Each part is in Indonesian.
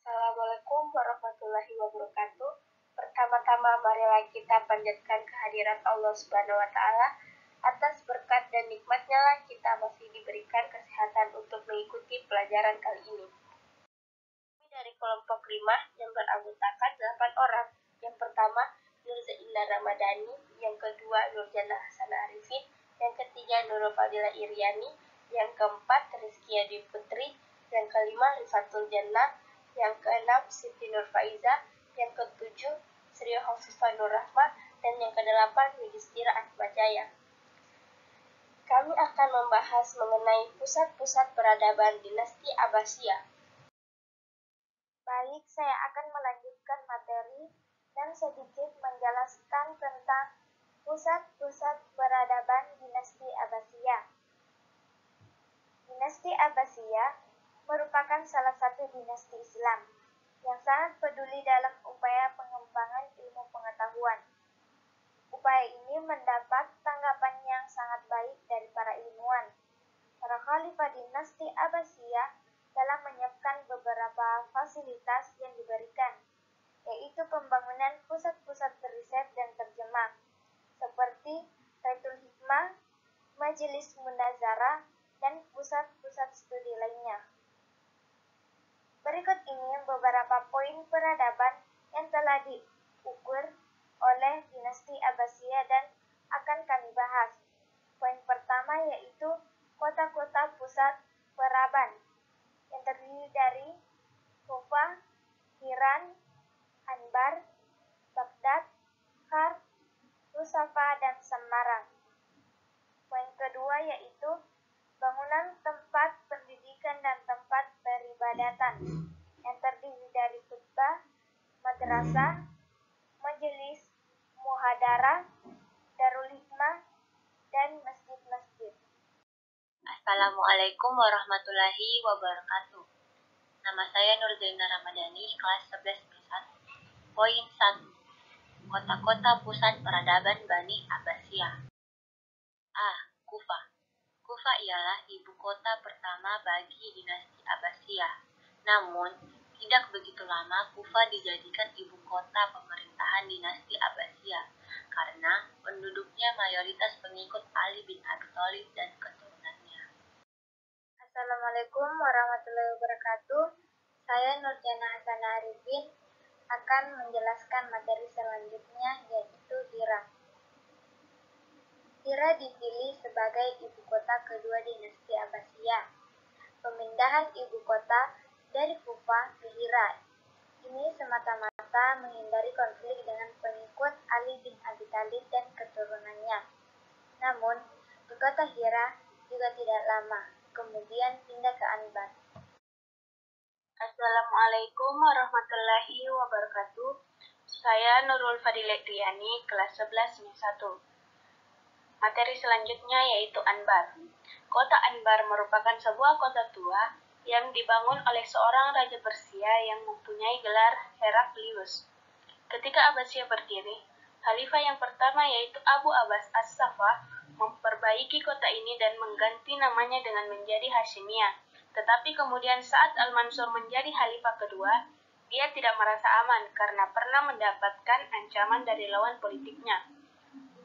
Assalamualaikum warahmatullahi wabarakatuh. Pertama-tama marilah kita panjatkan kehadirat Allah Subhanahu wa taala. Atas berkat dan nikmatnya lah kita masih diberikan kesehatan untuk mengikuti pelajaran kali ini. Kami dari kelompok 5 yang beranggotakan 8 orang. Yang pertama Nurzainah Ramadhani, yang kedua Nurjana Hasanah Arifin, yang ketiga Nurul Fadilah Iriani, yang keempat Rizkia Dwi Putri, yang kelima Rifatul Jannah, yang keenam Siti Nur Faiza, yang ketujuh Sri Hafifah Nur Rahma, dan yang kedelapan Yudhistira Atmajaya. Kami akan membahas mengenai pusat-pusat peradaban dinasti Abbasiyah. Baik, saya akan melanjutkan materi dan sedikit menjelaskan tentang pusat-pusat peradaban dinasti Abbasiyah. Dinasti Abbasiyah merupakan salah satu dinasti Islam yang sangat peduli dalam upaya pengembangan ilmu pengetahuan. Upaya ini mendapat tanggapan yang sangat baik dari para ilmuwan. Para khalifah dinasti Abbasiyah dalam menyiapkan beberapa fasilitas yang diberikan, yaitu pembangunan pusat-pusat riset dan terjemah, seperti Baitul Hikmah, Majelis Munazarah, dan pusat-pusat studi lainnya. Berikut ini beberapa poin peradaban yang telah diukur oleh dinasti Abbasiyah dan akan kami bahas. Poin pertama yaitu kota-kota pusat peradaban yang terdiri dari Kufah, Iran, Anbar, Baghdad, Kar, Rusafa, dan Semarang. Poin kedua yaitu bangunan tempat pendidikan dan tempat peribadatan yang terdiri dari khutbah, madrasah, majelis, muhadarah, darul hikmah, dan masjid-masjid. Assalamualaikum warahmatullahi wabarakatuh. Nama saya Nurzainah Ramadhani, kelas 11 B1. Poin 1. Kota-kota pusat peradaban Bani Abbasiyah. A. Kufah. Kufah ialah ibu kota pertama bagi dinasti Abbasiyah. Namun, tidak begitu lama Kufah dijadikan ibu kota pemerintahan dinasti Abbasiyah karena penduduknya mayoritas pengikut Ali bin Abi Thalib dan keturunannya. Assalamualaikum warahmatullahi wabarakatuh. Saya Nurjana Hasanah Arifin akan menjelaskan materi selanjutnya, yaitu Hira. Hira dipilih sebagai ibu kota kedua dinasti Abbasiyah. Pemindahan ibu kota dari Kufah ke Hira ini semata-mata menghindari konflik dengan pengikut Ali bin Abi Thalib dan keturunannya. Namun, di kota Hira juga tidak lama kemudian pindah ke Anbar. Assalamualaikum warahmatullahi wabarakatuh. Saya Nurul Fadilah Iriani, kelas 11 M1. Materi selanjutnya yaitu Anbar. Kota Anbar merupakan sebuah kota tua yang dibangun oleh seorang raja Persia yang mempunyai gelar Heraklius. Ketika Abbasiyah berdiri, khalifah yang pertama yaitu Abu Abbas As-Saffah memperbaiki kota ini dan mengganti namanya dengan menjadi Hashimiyah. Tetapi kemudian saat Al-Mansur menjadi khalifah kedua, dia tidak merasa aman karena pernah mendapatkan ancaman dari lawan politiknya.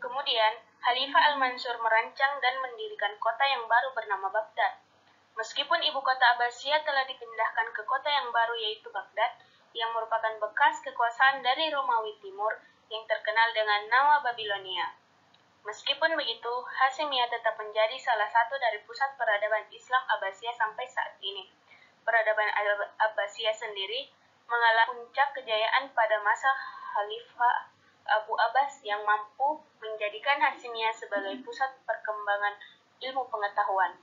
Kemudian, Khalifah Al-Mansur merancang dan mendirikan kota yang baru bernama Baghdad. Meskipun ibu kota Abbasiyah telah dipindahkan ke kota yang baru yaitu Baghdad, yang merupakan bekas kekuasaan dari Romawi Timur yang terkenal dengan nama Babilonia. Meskipun begitu, Hashimiyah tetap menjadi salah satu dari pusat peradaban Islam Abbasiyah sampai saat ini. Peradaban Abbasiyah sendiri mengalami puncak kejayaan pada masa Khalifah Abu Abbas yang mampu menjadikan Hashimiyah sebagai pusat perkembangan ilmu pengetahuan.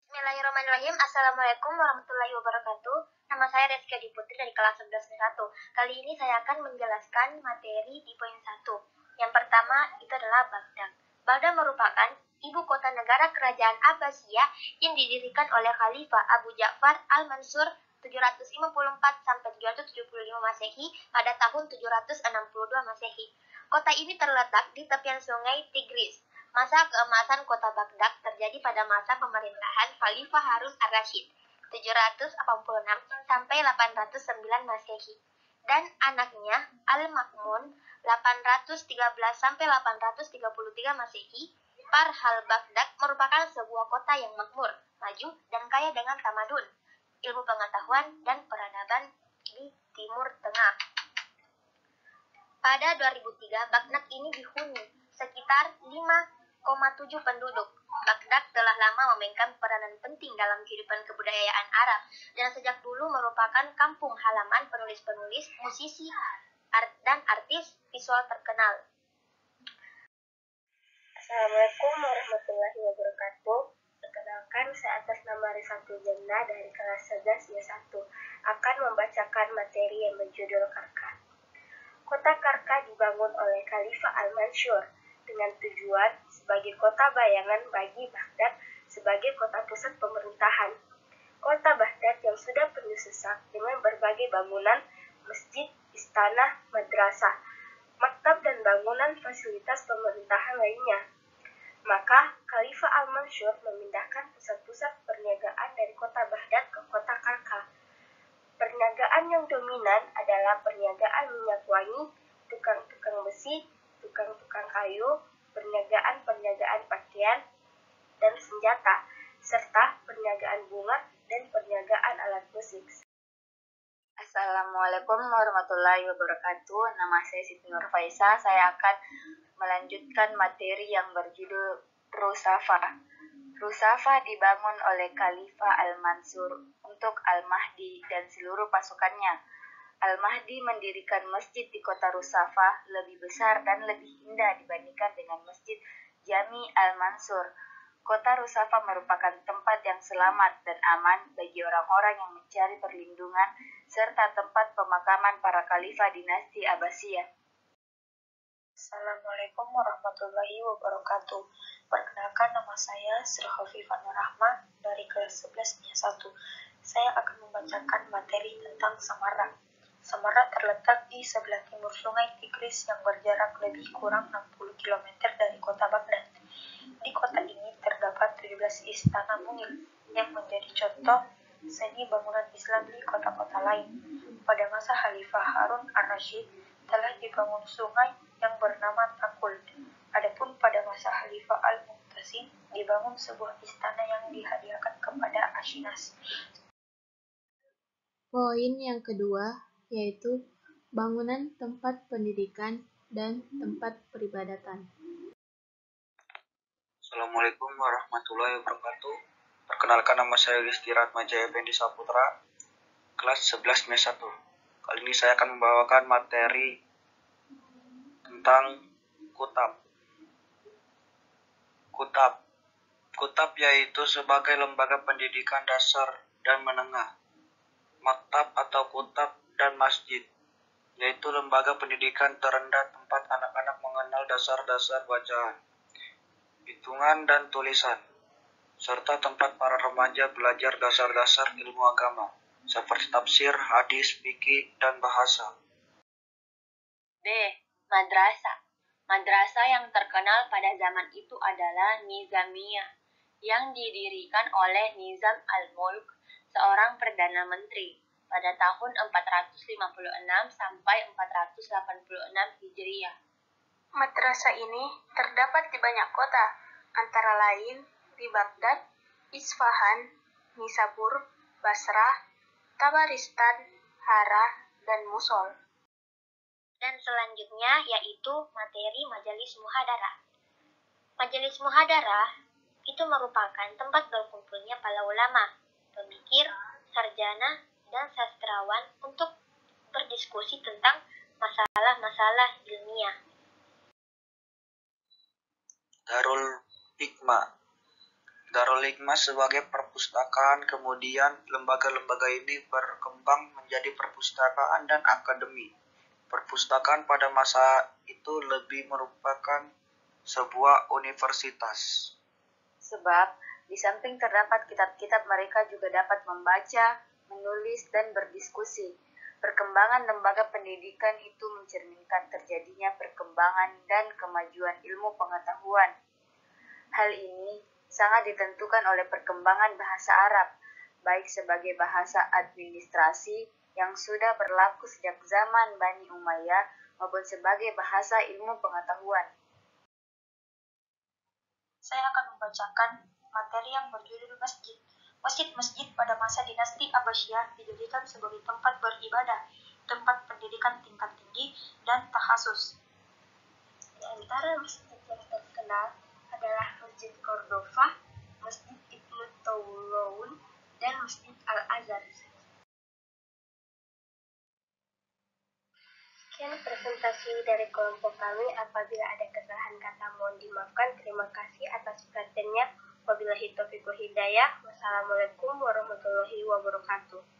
Bismillahirrahmanirrahim. Assalamualaikum warahmatullahi wabarakatuh. Nama saya Rizkia Dwi Putri dari kelas 11 B1. Kali ini saya akan menjelaskan materi di poin 1. Yang pertama itu adalah Baghdad. Baghdad merupakan ibu kota negara kerajaan Abbasiyah yang didirikan oleh Khalifah Abu Ja'far Al-Mansur 754 sampai 775 Masehi pada tahun 762 Masehi. Kota ini terletak di tepian sungai Tigris. Masa keemasan kota Baghdad terjadi pada masa pemerintahan Khalifah Harun ar-Rasyid. 786 sampai 809 Masehi. Dan anaknya Al-Ma'mun 813 sampai 833 Masehi. Parhal Baghdad merupakan sebuah kota yang makmur, maju, dan kaya dengan tamadun, ilmu pengetahuan, dan peradaban di Timur Tengah. Pada 2003, Baghdad ini dihuni sekitar 5,7 penduduk. Baghdad telah lama memainkan peranan penting dalam kehidupan kebudayaan Arab dan sejak dulu merupakan kampung halaman penulis-penulis, musisi, dan artis visual terkenal. Assalamualaikum warahmatullahi wabarakatuh. Perkenalkan, saya atas nama Rifatul Jannah dari kelas 11 Y1 akan membacakan materi yang berjudul Karka. Kota Karka dibangun oleh Khalifah Al-Mansur dengan tujuan sebagai kota bayangan bagi Baghdad sebagai kota pusat pemerintahan. Kota Baghdad yang sudah penuh sesak dengan berbagai bangunan, masjid, istana, madrasah, maktab, dan bangunan fasilitas pemerintahan lainnya. Maka Khalifah Al-Mansur memindahkan pusat-pusat perniagaan dari kota Baghdad ke kota Karka. Perniagaan yang dominan adalah perniagaan minyak wangi, tukang-tukang besi, tukang-tukang kayu, perniagaan pakaian dan senjata, serta perniagaan bunga dan perniagaan alat musik. Assalamualaikum warahmatullahi wabarakatuh. Nama saya Siti Nur Faisa. Saya akan melanjutkan materi yang berjudul Rusafa. Rusafa dibangun oleh Khalifah Al-Mansur untuk Al-Mahdi dan seluruh pasukannya. Al-Mahdi mendirikan masjid di kota Rusafa lebih besar dan lebih indah dibandingkan dengan masjid Jami Al-Mansur. Kota Rusafa merupakan tempat yang selamat dan aman bagi orang-orang yang mencari perlindungan serta tempat pemakaman para khalifah dinasti Abbasiyah. Assalamualaikum warahmatullahi wabarakatuh. Perkenalkan, nama saya Sri Khafifah Nur Rahma dari kelas 11 Y1. Saya akan membacakan materi tentang Samarra. Samarra terletak di sebelah timur sungai Tigris yang berjarak lebih kurang 60 km dari kota Baghdad. Di kota ini terdapat 17 istana mungil yang menjadi contoh seni bangunan Islam di kota-kota lain. Pada masa Khalifah Harun ar-Rasyid telah dibangun sungai yang bernama Takul. Adapun pada masa Khalifah Al-Mu'tasim dibangun sebuah istana yang dihadiahkan kepada Ashinas. Poin yang kedua yaitu bangunan tempat pendidikan dan tempat peribadatan. Assalamualaikum warahmatullahi wabarakatuh. Perkenalkan, nama saya Rizky Ratmajaya Pendi Saputra, kelas 11 MES 1. Kali ini saya akan membawakan materi tentang kutab. Kutab yaitu sebagai lembaga pendidikan dasar dan menengah. Maktab atau kutab dan masjid yaitu lembaga pendidikan terendah tempat anak-anak mengenal dasar-dasar bacaan, hitungan dan tulisan, serta tempat para remaja belajar dasar-dasar ilmu agama seperti tafsir, hadis, fikih, dan bahasa. B. Madrasah. Madrasah yang terkenal pada zaman itu adalah Nizamiyah, yang didirikan oleh Nizam al-Mulk, seorang Perdana Menteri, pada tahun 456 sampai 486 Hijriah. Madrasah ini terdapat di banyak kota, antara lain di Baghdad, Isfahan, Nisabur, Basrah, Tabaristan, Hara, dan Mosul. Dan selanjutnya yaitu materi Majelis Muhadarah. Majelis Muhadarah itu merupakan tempat berkumpulnya para ulama, pemikir, sarjana, dan sastrawan untuk berdiskusi tentang masalah-masalah ilmiah. Darul Hikmah sebagai perpustakaan, kemudian lembaga-lembaga ini berkembang menjadi perpustakaan dan akademi. Perpustakaan pada masa itu lebih merupakan sebuah universitas. Sebab di samping terdapat kitab-kitab, mereka juga dapat membaca, menulis, dan berdiskusi. Perkembangan lembaga pendidikan itu mencerminkan terjadinya perkembangan dan kemajuan ilmu pengetahuan. Hal ini sangat ditentukan oleh perkembangan bahasa Arab. baik sebagai bahasa administrasi yang sudah berlaku sejak zaman Bani Umayyah maupun sebagai bahasa ilmu pengetahuan. Saya akan membacakan materi yang berjudul masjid. Masjid-masjid pada masa dinasti Abbasiyah dijadikan sebagai tempat beribadah, tempat pendidikan tingkat tinggi, dan takhasus. Di antara masjid yang terkenal adalah Masjid Cordova, Masjid Ibnu Taulun, dan Masjid Al-Azhar. Sekian presentasi dari kelompok kami. Apabila ada kesalahan kata mohon dimaafkan. Terima kasih atas perhatiannya. Wabillahi taufiq wal hidayah. Wassalamualaikum warahmatullahi wabarakatuh.